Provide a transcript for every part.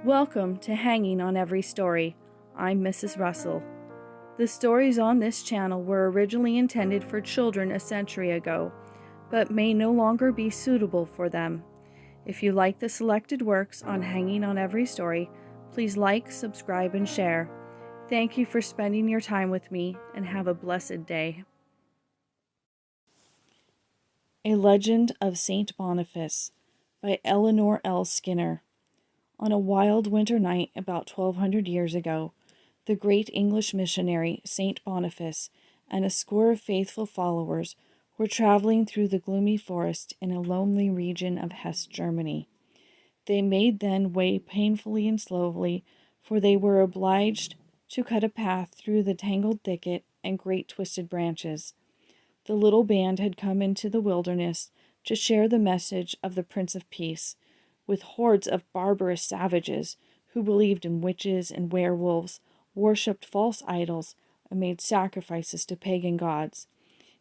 Welcome to Hanging on Every Story. I'm Mrs. Russell. The stories on this channel were originally intended for children a century ago, but may no longer be suitable for them. If you like the selected works on Hanging on Every Story, please like, subscribe, and share. Thank you for spending your time with me, and have a blessed day. A Legend of Saint Boniface by Eleanor L. Skinner. On a wild winter night about 1200 years ago, the great English missionary Saint Boniface and a score of faithful followers were traveling through the gloomy forest in a lonely region of Hesse, Germany. They made then way painfully and slowly, for they were obliged to cut a path through the tangled thicket and great twisted branches. The little band had come into the wilderness to share the message of the Prince of Peace, with hordes of barbarous savages who believed in witches and werewolves, worshipped false idols, and made sacrifices to pagan gods.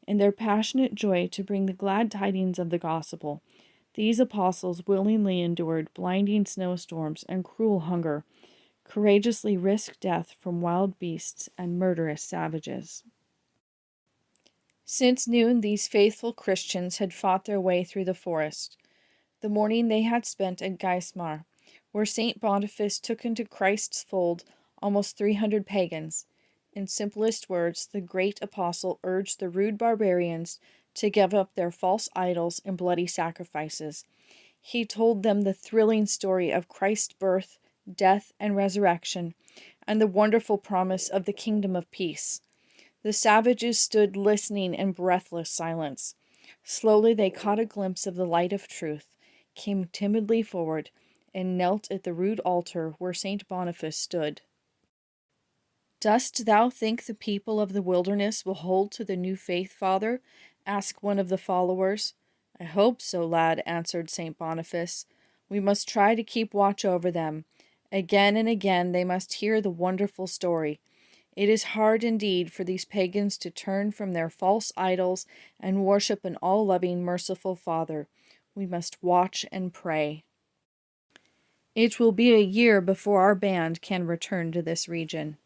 In their passionate joy to bring the glad tidings of the gospel, these apostles willingly endured blinding snowstorms and cruel hunger, courageously risked death from wild beasts and murderous savages. Since noon, these faithful Christians had fought their way through the forest. The morning they had spent at Geismar, where St. Boniface took into Christ's fold almost 300 pagans. In simplest words, the great apostle urged the rude barbarians to give up their false idols and bloody sacrifices. He told them the thrilling story of Christ's birth, death, and resurrection, and the wonderful promise of the kingdom of peace. The savages stood listening in breathless silence. Slowly they caught a glimpse of the light of truth, came timidly forward, and knelt at the rude altar where St. Boniface stood. "Dost thou think the people of the wilderness will hold to the new faith, Father?" asked one of the followers. "I hope so, lad," answered St. Boniface. "We must try to keep watch over them. Again and again they must hear the wonderful story. It is hard indeed for these pagans to turn from their false idols and worship an all-loving, merciful Father. We must watch and pray. It will be a year before our band can return to this region.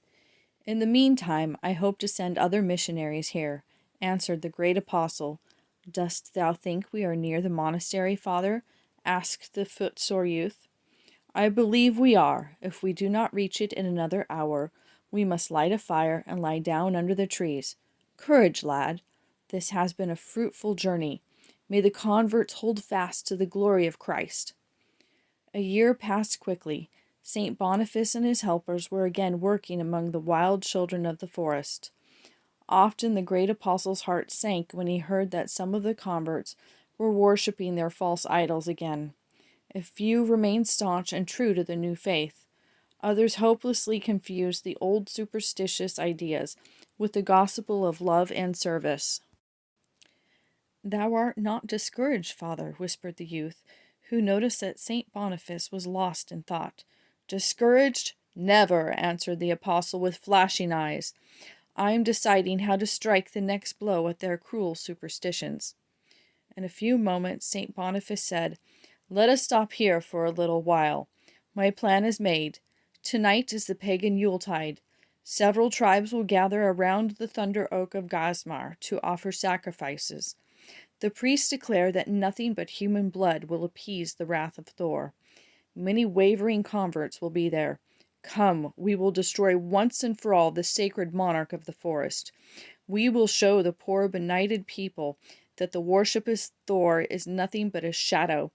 In the meantime, I hope to send other missionaries here," answered the great apostle. "Dost thou think we are near the monastery, Father?" asked the footsore youth. "I believe we are. If we do not reach it in another hour, we must light a fire and lie down under the trees. Courage, lad. This has been a fruitful journey. May the converts hold fast to the glory of Christ." A year passed quickly. St. Boniface and his helpers were again working among the wild children of the forest. Often the great apostle's heart sank when he heard that some of the converts were worshipping their false idols again. A few remained staunch and true to the new faith. Others hopelessly confused the old superstitious ideas with the gospel of love and service. "Thou art not discouraged, Father," whispered the youth, who noticed that St. Boniface was lost in thought. "Discouraged? Never," answered the apostle with flashing eyes. "I am deciding how to strike the next blow at their cruel superstitions." In a few moments St. Boniface said, "Let us stop here for a little while. My plan is made. Tonight is the pagan Yuletide. Several tribes will gather around the thunder oak of Geismar to offer sacrifices. The priests declare that nothing but human blood will appease the wrath of Thor. Many wavering converts will be there. Come, we will destroy once and for all the sacred monarch of the forest. We will show the poor benighted people that the worship of Thor is nothing but a shadow.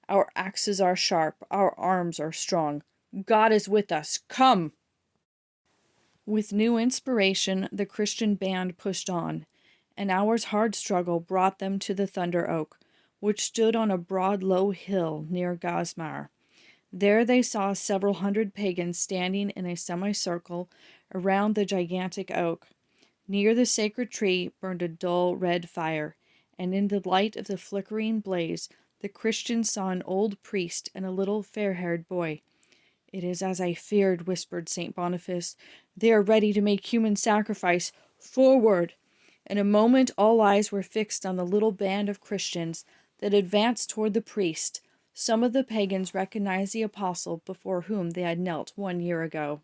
Our axes are sharp, our arms are strong. God is with us. Come!" With new inspiration, the Christian band pushed on. An hour's hard struggle brought them to the thunder oak, which stood on a broad low hill near Geismar. There they saw several hundred pagans standing in a semicircle around the gigantic oak. Near the sacred tree burned a dull red fire, and in the light of the flickering blaze the Christians saw an old priest and a little fair-haired boy. "It is as I feared," whispered St. Boniface. "They are ready to make human sacrifice. Forward!" In a moment all eyes were fixed on the little band of Christians that advanced toward the priest, Some of the pagans recognized the apostle before whom they had knelt 1 year ago.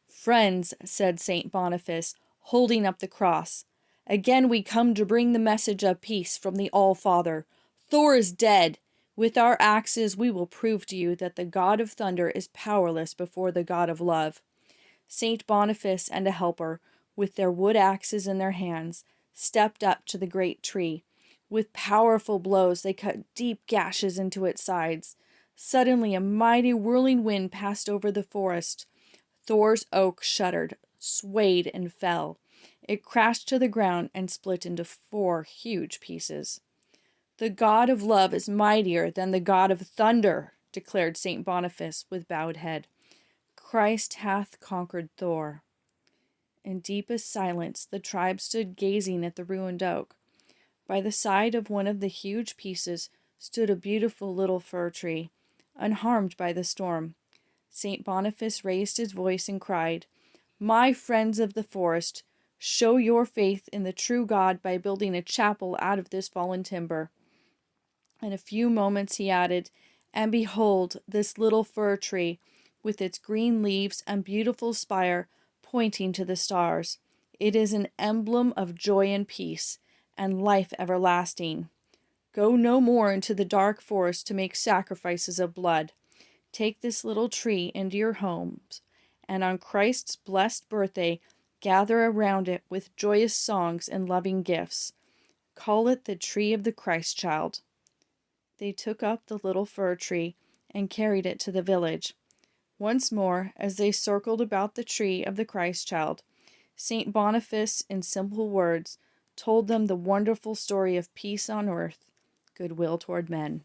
"Friends," said St. Boniface, holding up the cross, "again we come to bring the message of peace from the All-Father. Thor is dead. With our axes we will prove to you that the God of thunder is powerless before the God of love." St. Boniface and a helper, with their wood axes in their hands, stepped up to the great tree. With powerful blows they cut deep gashes into its sides. Suddenly a mighty whirling wind passed over the forest. Thor's oak shuddered, swayed, and fell. It crashed to the ground and split into 4 huge pieces. "The God of love is mightier than the God of thunder," declared St. Boniface with bowed head. "Christ hath conquered Thor." In deepest silence the tribe stood gazing at the ruined oak. By the side of one of the huge pieces stood a beautiful little fir tree, unharmed by the storm. St. Boniface raised his voice and cried, "My friends of the forest, show your faith in the true God by building a chapel out of this fallen timber." In a few moments he added, "And behold this little fir tree, with its green leaves and beautiful spire pointing to the stars. It is an emblem of joy and peace, and life everlasting. Go no more into the dark forest to make sacrifices of blood. Take this little tree into your homes, and on Christ's blessed birthday, gather around it with joyous songs and loving gifts. Call it the tree of the Christ child." They took up the little fir tree and carried it to the village. Once more, as they circled about the tree of the Christ child, St. Boniface, in simple words, told them the wonderful story of peace on earth, goodwill toward men.